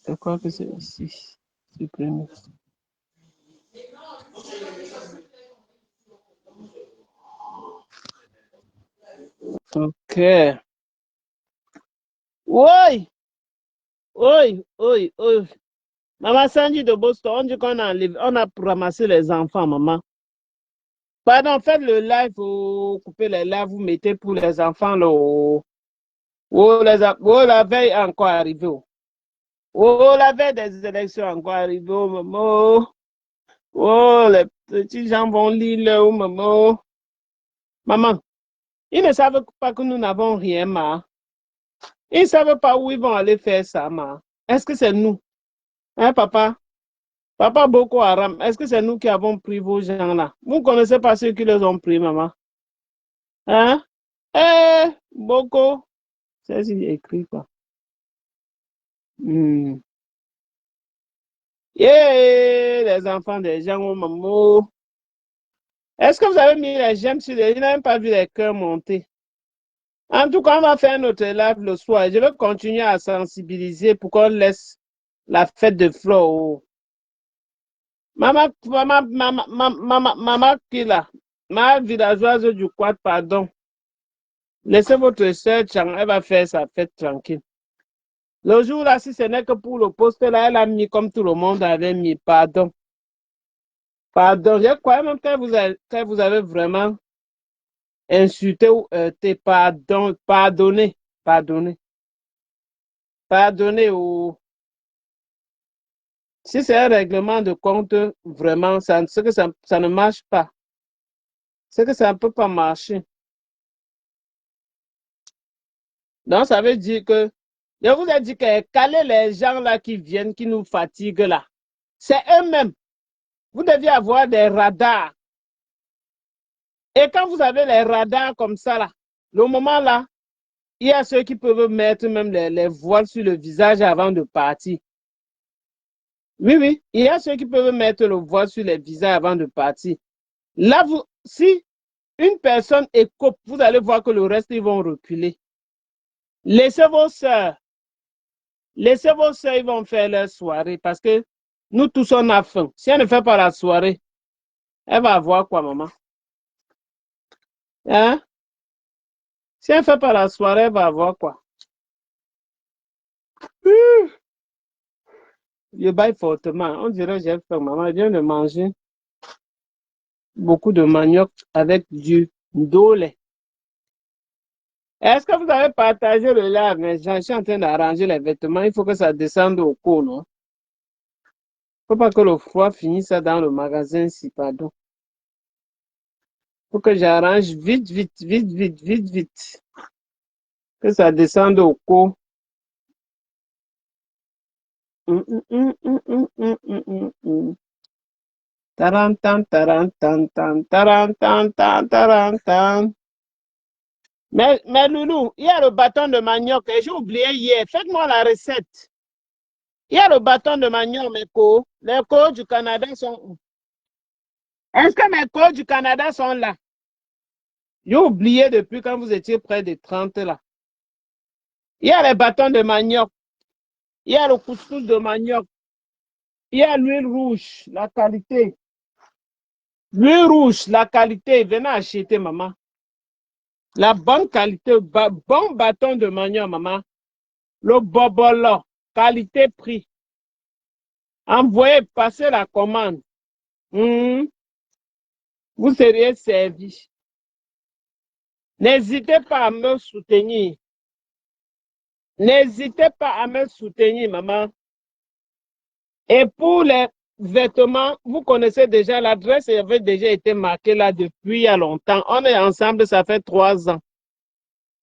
je crois que c'est ici. Supprimer. Ok. Oui, oui, oui, oui. Maman Sandy de Boston, on dit qu'on a, on a ramassé les enfants, maman. Pardon, faites le live, vous coupez les lives, vous mettez pour les enfants, là, oh, oh, oh, la veille encore arrivé. Oh, oh, la veille des élections encore arrivé, oh, maman. Oh, les petits gens vont lire là, oh, maman. Maman, ils ne savent pas que nous n'avons rien, ma. Ils ne savent pas où ils vont aller faire ça, ma. Est-ce que c'est nous? Hein, papa? Papa Boko Haram, est-ce que c'est nous qui avons pris vos gens là? Vous ne connaissez pas ceux qui les ont pris, maman? Hein? Boko, c'est écrit quoi? Hmm. Yeah, les enfants des gens, oh, maman. Est-ce que vous avez mis les gemmes sur les... Je n'ai même pas vu les cœurs monter. En tout cas, on va faire notre live le soir. Je vais continuer à sensibiliser pour qu'on laisse la fête de fleurs. Oh. Maman, qui là? Ma villageoise du quad, pardon. Laissez votre soeur, elle va faire sa fête tranquille. Le jour là, si ce n'est que pour le poste là, elle a mis comme tout le monde avait mis. Pardon. Pardon. Je crois même que vous avez vraiment insulté ou heurté. Pardon. Pardonnez. Pardonnez. Pardonnez. Oh. Si c'est un règlement de compte, vraiment, c'est que ça ne marche pas. C'est que ça ne peut pas marcher. Donc, ça veut dire que, je vous ai dit que caler les gens là qui viennent, qui nous fatiguent là, c'est eux-mêmes. Vous deviez avoir des radars. Et quand vous avez les radars comme ça là, le moment là, il y a ceux qui peuvent mettre même les voiles sur le visage avant de partir. Oui, oui, il y a ceux qui peuvent mettre le voile sur le visage avant de partir. Là, si une personne écope, vous allez voir que le reste, ils vont reculer. Laissez vos soeurs, ils vont faire leur soirée parce que nous tous, on a faim. Si elle ne fait pas la soirée, elle va avoir quoi, maman? Hein? Si elle ne fait pas la soirée, elle va avoir quoi? Je baille fortement. On dirait que j'ai faim, maman. Je viens de manger beaucoup de manioc avec du ndolé. Est-ce que vous avez partagé le live? Mais je suis en train d'arranger les vêtements. Il faut que ça descende au cou, non? Il ne faut pas que le froid finisse ça dans le magasin, si, pardon. Il faut que j'arrange vite, vite, vite, vite, vite, vite. Que ça descende au cou. Hum, hum, hum, hum, hum, hum, hum, hum, hum. Tarantan, tarantan, tan, tarantan, tan, tarantan. Mais Loulou, il y a le bâton de manioc et j'ai oublié hier. Faites-moi la recette. Il y a le bâton de manioc, mes co. Les co du Canada sont où? Est-ce que mes co du Canada sont là? J'ai oublié depuis quand vous étiez près de 30 là. Il y a les bâtons de manioc. Il y a le couscous de manioc. Il y a l'huile rouge, la qualité. L'huile rouge, la qualité. Venez acheter, maman. La bonne qualité, bon bâton de manioc, maman. Le bobolo, qualité-prix. Envoyez, passez la commande. Vous seriez servi. N'hésitez pas à me soutenir. N'hésitez pas à me soutenir, maman. Et pour les vêtements, vous connaissez déjà l'adresse, elle avait déjà été marquée là depuis il y a longtemps. On est ensemble, ça fait 3 ans.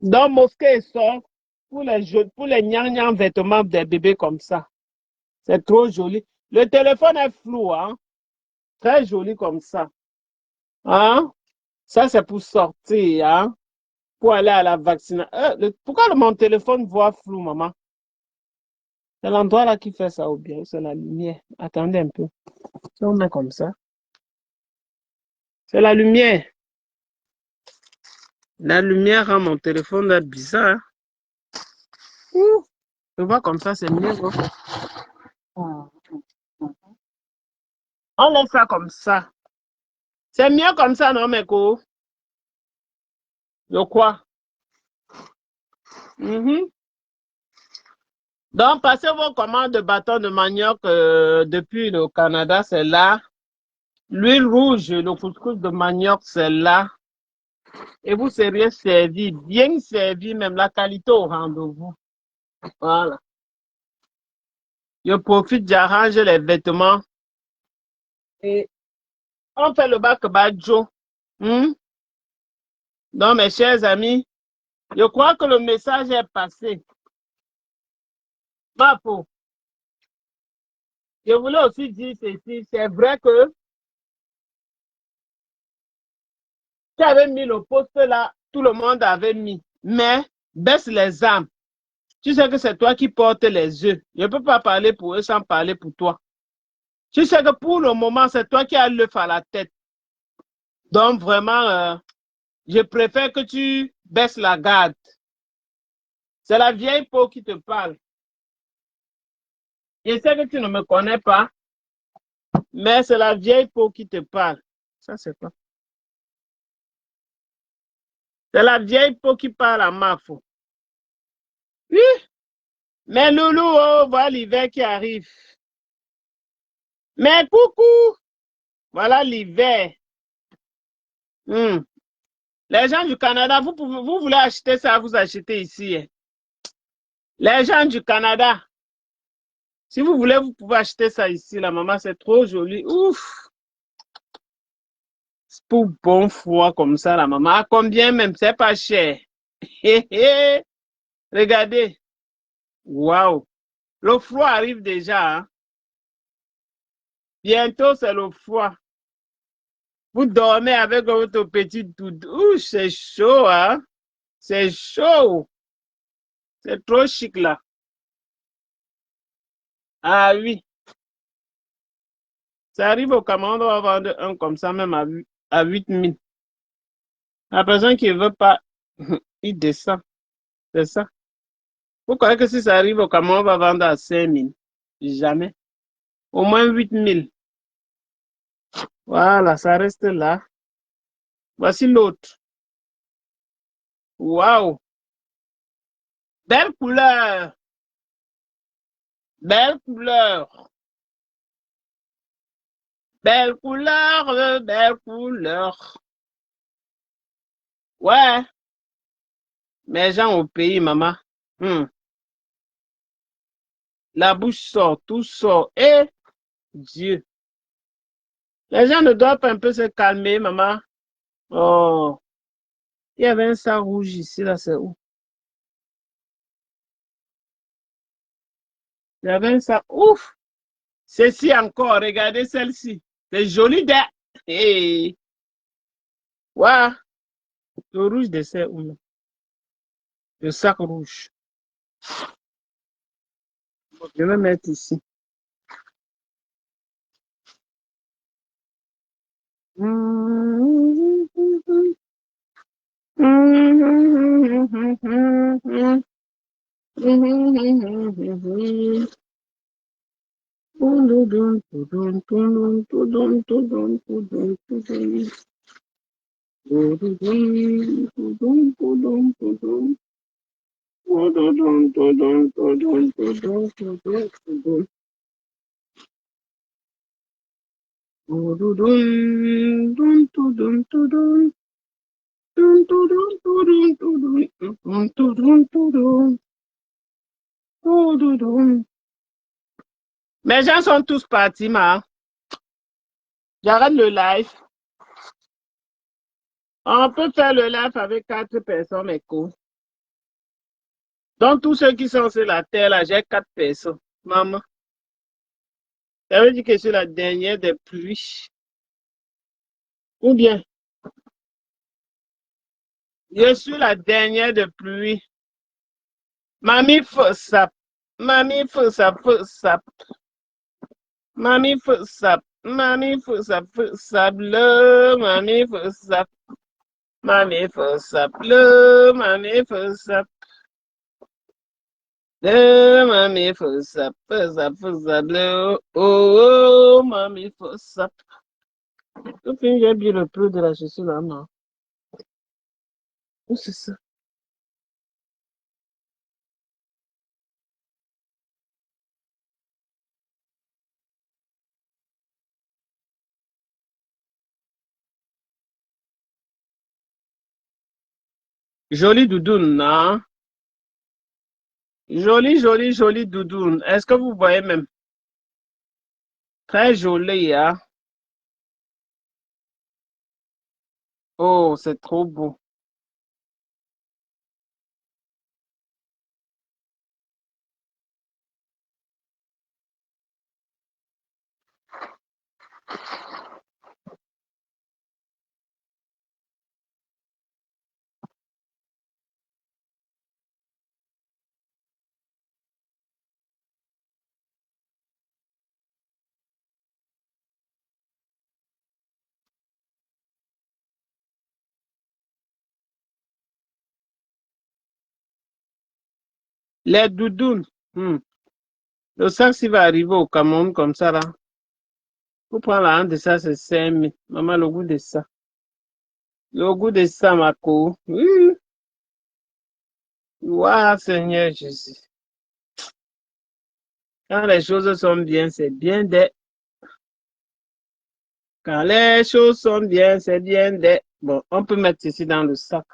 Donc, mosquée sort pour les gnangnan vêtements des bébés comme ça. C'est trop joli. Le téléphone est flou, hein? Très joli comme ça. Hein? Ça, c'est pour sortir, hein? Pour aller à la vaccination. Pourquoi mon téléphone voit flou, maman? C'est l'endroit là qui fait ça ou bien c'est la lumière. Attendez un peu. Si on met comme ça. C'est la lumière. La lumière rend mon téléphone là bizarre. Ouh. Je vois comme ça, c'est mieux. Hein. On laisse ça comme ça. C'est mieux comme ça, non, Meko? De quoi? Mhm. Donc, passez vos commandes de bâton de manioc depuis le Canada, c'est là. L'huile rouge, le couscous de manioc, c'est là. Et vous seriez servi, bien servi, même la qualité au rendez-vous. Voilà. Je profite, j'arrange les vêtements et on fait le bac badjo. Hmm? Donc, mes chers amis, je crois que le message est passé. Ma peau, je voulais aussi dire ceci. C'est vrai que tu avais mis le poste là, tout le monde avait mis. Mais baisse les âmes. Tu sais que c'est toi qui portes les œufs. Je ne peux pas parler pour eux sans parler pour toi. Tu sais que pour le moment, c'est toi qui as l'œuf à la tête. Donc vraiment, je préfère que tu baisses la garde. C'est la vieille peau qui te parle. Je sais que tu ne me connais pas, mais c'est la vieille peau qui te parle. Ça, c'est quoi? C'est la vieille peau qui parle à Mafo. Oui, mais Loulou, oh, voilà l'hiver qui arrive. Mais coucou, voilà l'hiver. Hmm. Les gens du Canada, vous voulez acheter ça, vous achetez ici. Hein. Les gens du Canada, si vous voulez, vous pouvez acheter ça ici. La maman, c'est trop joli. Ouf, c'est pour bon froid comme ça, la maman. À combien même? C'est pas cher. Hé, hé. Regardez. Waouh. Le froid arrive déjà. Hein. Bientôt, c'est le froid. Vous dormez avec votre petit doudou. Ouh, c'est chaud, hein? C'est chaud. C'est trop chic là. Ah oui. Ça arrive au Cameroun, on va vendre un comme ça même à 8 000. La personne qui ne veut pas, il descend. C'est ça. Vous croyez que si ça arrive au Cameroun, on va vendre à 5 000? Jamais. Au moins 8 000. Voilà, ça reste là. Voici l'autre. Waouh! Belle couleur! Belle couleur! Belle couleur! Belle couleur! Ouais, mes gens au pays, maman. Hmm. La bouche sort, tout sort. Eh, Dieu! Les gens ne doivent pas un peu se calmer, maman. Oh, il y avait un sac rouge ici, là, c'est où? Il y avait un sac. Ouf! Ceci encore, regardez celle-ci. C'est joli de. Hey. Ouais, le rouge de c'est où? Là? Le sac rouge. Je vais mettre ici. Tududun, dun, tudun, tudun, dun, tudun, tudun, tudun, tudun, tudun, tudun, tududun. Mes gens sont tous partis, ma. J'arrête le live. On peut faire le live avec 4 personnes, mes co. Donc, tous ceux qui sont sur la terre, là, j'ai 4 personnes. Maman, ça veut dire que je suis la dernière des pluies. Ou bien, je suis la dernière des pluies. Mamie, faut ça. Mamie, faut ça, faut ça. Mamie, faut ça. Mamie, faut ça, faut ça, bleu. Mamie, faut ça. Mamie, faut ça, bleu. Mamie, faut ça. Mamie, faut ça, bleu. Oh, oh, mamie, faut ça. Au fin, j'ai bien le plus de la chaussure là, non? Où c'est ça? Jolie doudoune, non? Jolie, jolie, jolie doudoune. Est-ce que vous voyez même? Très jolie, hein? Oh, c'est trop beau. Les doudounes. Le sac, s'il va arriver au Cameroun comme ça, là. Vous prenez la honte de ça, c'est 5 000. Maman, le goût de ça. Le goût de ça, ma co. Oui. Waouh, Seigneur Jésus. Quand les choses sont bien, c'est bien des. Quand les choses sont bien, c'est bien des. Bon, on peut mettre ici dans le sac.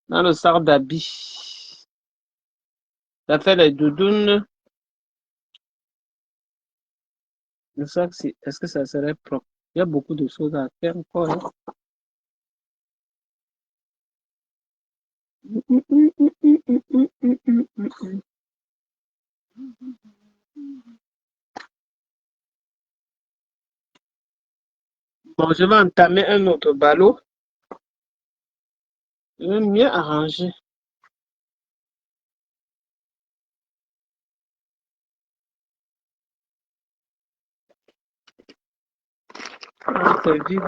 Dans le sac d'habits. Ça fait les doudounes. Le sac, est-ce que ça serait propre? Il y a beaucoup de choses à faire encore, hein. Bon, je vais entamer un autre ballot. Je vais mieux arranger. Ah, c'est vide.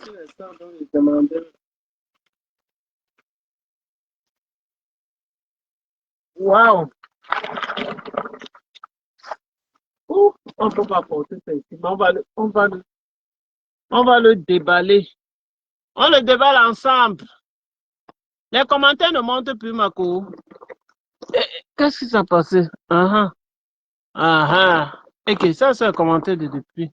C'est ça dont je demandais. Waouh! Ouh, on ne peut pas porter ça ici. Mais on va le déballer. On le déballe ensemble. Les commentaires ne montent plus, Marco. Qu'est-ce qui s'est passé? Ah ah. Ah ah. Ok, ça, c'est un commentaire de depuis.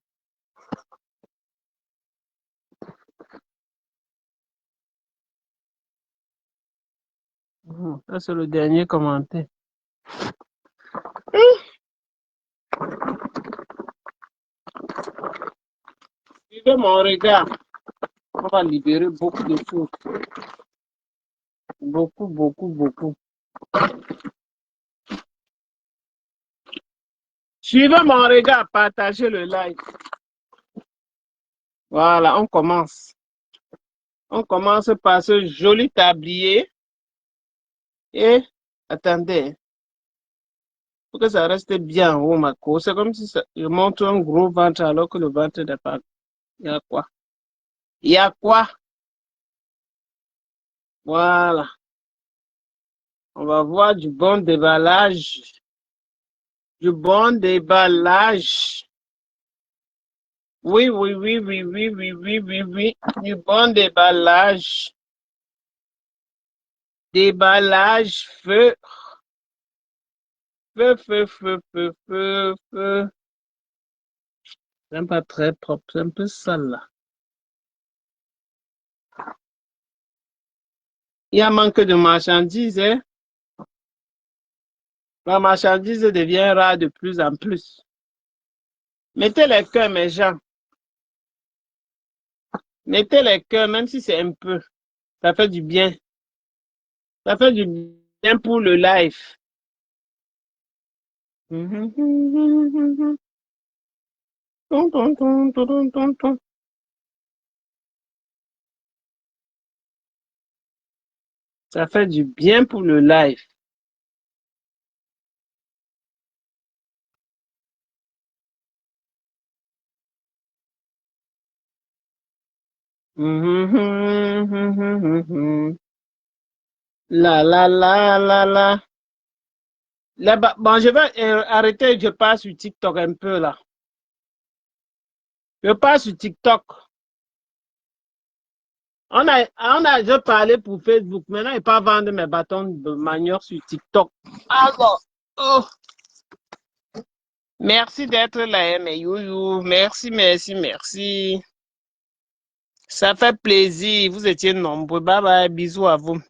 Ça, c'est le dernier commentaire. Suivez mon regard. On va libérer beaucoup de choses. Beaucoup, beaucoup, beaucoup. Suivez mon regard, partagez le like. Voilà, on commence. On commence par ce joli tablier. Et attendez, faut que ça reste bien en haut, ma co. C'est comme si je montre un gros ventre alors que le ventre n'est pas. Il y a quoi? Il y a quoi? Voilà. On va voir du bon déballage. Du bon déballage. Oui, oui, oui, oui, oui, oui, oui, oui, oui. Du bon déballage. Déballage, feu, feu, feu, feu, feu, feu, feu. C'est pas très propre, c'est un peu sale là. Il y a manque de marchandises, hein. La marchandise devient rare de plus en plus. Mettez les cœurs, mes gens. Mettez les cœurs, même si c'est un peu. Ça fait du bien. Ça fait du bien pour le live. Ça fait du bien pour le live. La la la la la. Là-bas, bon, je vais arrêter, je passe sur TikTok un peu là. Je passe sur TikTok. On a déjà parlé pour Facebook. Maintenant, je ne vais pas vendre mes bâtons de manioc sur TikTok. Alors, oh, merci d'être là, hein, mes youyou. Merci, merci, merci. Ça fait plaisir. Vous étiez nombreux. Bye bye. Bisous à vous.